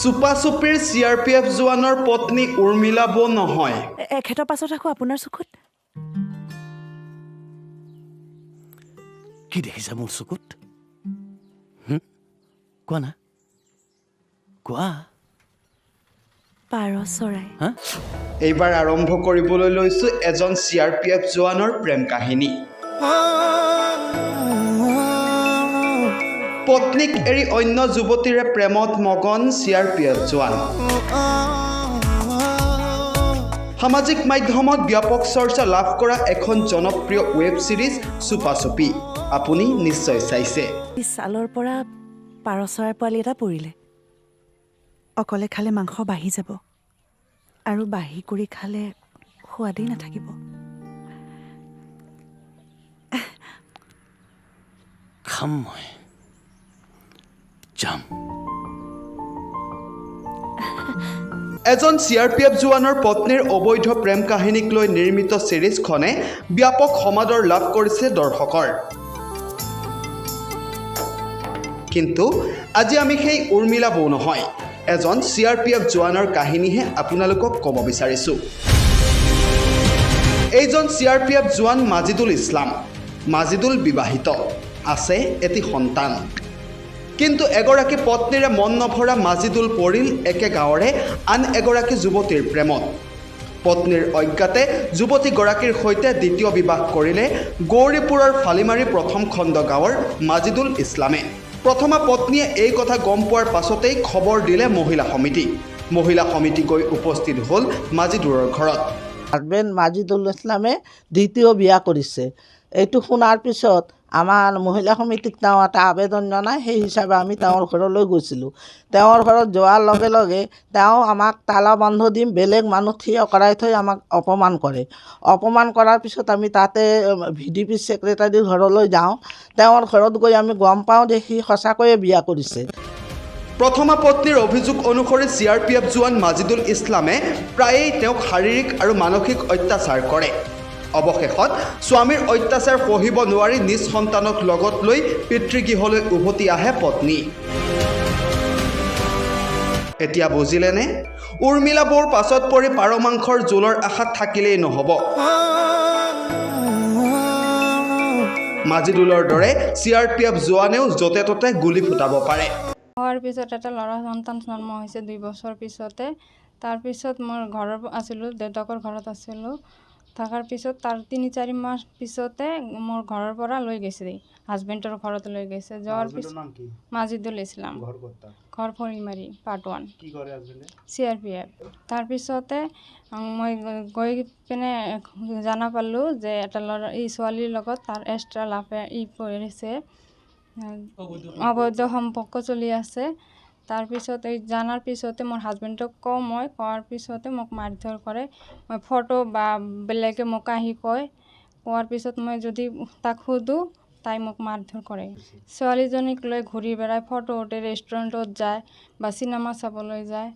চুপাচুপিৰ CRPF জোৱানৰ পত্নী উৰ্মিলা বৌ নহয়। এখেতৰ পাছত আকৌ আপোনাৰ চকুত কি দেখিছা মোৰ চকুত? কোৱা না, কোৱা। পাৰ চৰাই। এইবাৰ আৰম্ভ কৰিবলৈ লৈছো এজন CRPF জোৱানৰ প্ৰেম কাহিনী। পত্নীক এৰি অন্য যুৱতীৰে প্ৰেমত মগন CRPF জোৱান। সামাজিক মাধ্যমত ব্যাপক চৰ্চা লাভ কৰা এখন জনপ্ৰিয় ৱেব সিৰিজ চুপাচুপি আপুনি নিশ্চয় চাইছে। ছালৰ পৰা পাৰ চৰাই পোৱালি এটা পৰিলে। অকলে খালে মাংস বাঢ়ি যাব আৰু বাঢ়ি কৰি খালে সোৱাদেই নাথাকিব। খাম মই, যাম। এজন CRPF জোৱানৰ পত্নীৰ অবৈধ প্ৰেম কাহিনীক লৈ নিৰ্মিত সিৰিজখনে ব্যাপক সমাদৰ লাভ কৰিছে দৰ্শকৰ। কিন্তু আজি আমি সেই উৰ্মিলা বৌ নহয়, এজন CRPF জোৱানৰ কাহিনীহে আপোনালোকক ক'ব বিচাৰিছোঁ। এইজন CRPF জোৱান মাজিদুল ইছলাম। মাজিদুল বিবাহিত, আছে এটি সন্তান। কিন্তু এগৰাকী পত্নীৰে মন নভৰা মাজিদুল পৰিল একে গাঁৱৰে আন এগৰাকী যুৱতীৰ প্ৰেমত। পত্নীৰ অজ্ঞাতে যুৱতীগৰাকীৰ সৈতে দ্বিতীয় বিবাহ কৰিলে গৌৰীপুৰৰ ফালিমাৰী প্ৰথম খণ্ড গাঁৱৰ মাজিদুল ইছলামে। প্ৰথমা পত্নীয়ে এই কথা গম পোৱাৰ পাছতেই খবৰ দিলে মহিলা সমিতি। মহিলা সমিতি গৈ উপস্থিত হ'ল মাজিদুলৰ ঘৰত। হাজবেণ্ড মাজিদুল ইছলামে দ্বিতীয় বিয়া কৰিছে। এইটো শুনাৰ পিছত আমাৰ মহিলা সমিতিক তেওঁ এটা আবেদন জনায়। সেই হিচাপে আমি তেওঁৰ ঘৰলৈ গৈছিলোঁ। তেওঁৰ ঘৰত যোৱাৰ লগে লগে তেওঁ আমাক তালা বন্ধ দিম, বেলেগ মানুহ থিয় কৰাই থৈ আমাক অপমান কৰে। অপমান কৰাৰ পিছত আমি তাতে VDP ছেক্ৰেটাৰীৰ ঘৰলৈ যাওঁ। তেওঁৰ ঘৰত গৈ আমি গম পাওঁ যে সি সঁচাকৈয়ে বিয়া কৰিছে। প্ৰথমা পত্নীৰ অভিযোগ অনুসৰি CRPF জোৱান মাজিদুল ইছলামে প্ৰায়েই তেওঁক শাৰীৰিক আৰু মানসিক অত্যাচাৰ কৰে। অৱশেষত স্বামীৰ অত্যাচাৰ সহিব নোৱাৰি নিজ সন্তানক লগত লৈ পিতৃগৃহলৈ উভতি আহে পত্নী। এতিয়া বুজিলেনে? উৰ্মিলা বৌৰ পাছত পৰি পাৰ মাংসৰ জোলৰ আশাত থাকিলেই নহ'ব। মাজিদুলৰ দৰে CRPF জোৱানেও য'তে ত'তে গুলি ফুটাব পাৰে। হোৱাৰ পিছত এটা ল'ৰা সন্তান জন্ম হৈছে 2 বছৰ পিছতে। তাৰপিছত মই ঘৰত আছিলোঁ, দেউতাকৰ ঘৰত আছিলোঁ। থকাৰ পিছত তাৰ 3-4 মাহ পিছতে মোৰ ঘৰৰ পৰা লৈ গৈছে, হাজবেণ্ডৰ ঘৰত লৈ গৈছে। যোৱাৰ পিছত মাজিদুল ইছলাম, ঘৰ ফলিমাৰী পাৰ্ট 1 CRPF। তাৰপিছতে মই গৈ পিনে জানা পালোঁ যে এটা ল'ৰা এই ছোৱালীৰ লগত তাৰ এক্সট্ৰা লাফে কৰিছে, অবৈধ সম্পৰ্ক চলি আছে। তাৰপিছত এই জানাৰ পিছতে মোৰ হাজবেণ্ডক মই কোৱাৰ পিছতে মোক মাৰধৰ কৰে। মই ফটো বা বেলেগে মোক আহি কোৱাৰ পিছত মই যদি তাক সোধোঁ, তাই মোক মাৰধৰ কৰে। ছোৱালীজনীক লৈ ঘূৰি বেড়াই, ফটো উঠে, ৰেষ্টুৰেণ্টত যায় বা চিনেমা চাবলৈ যায়।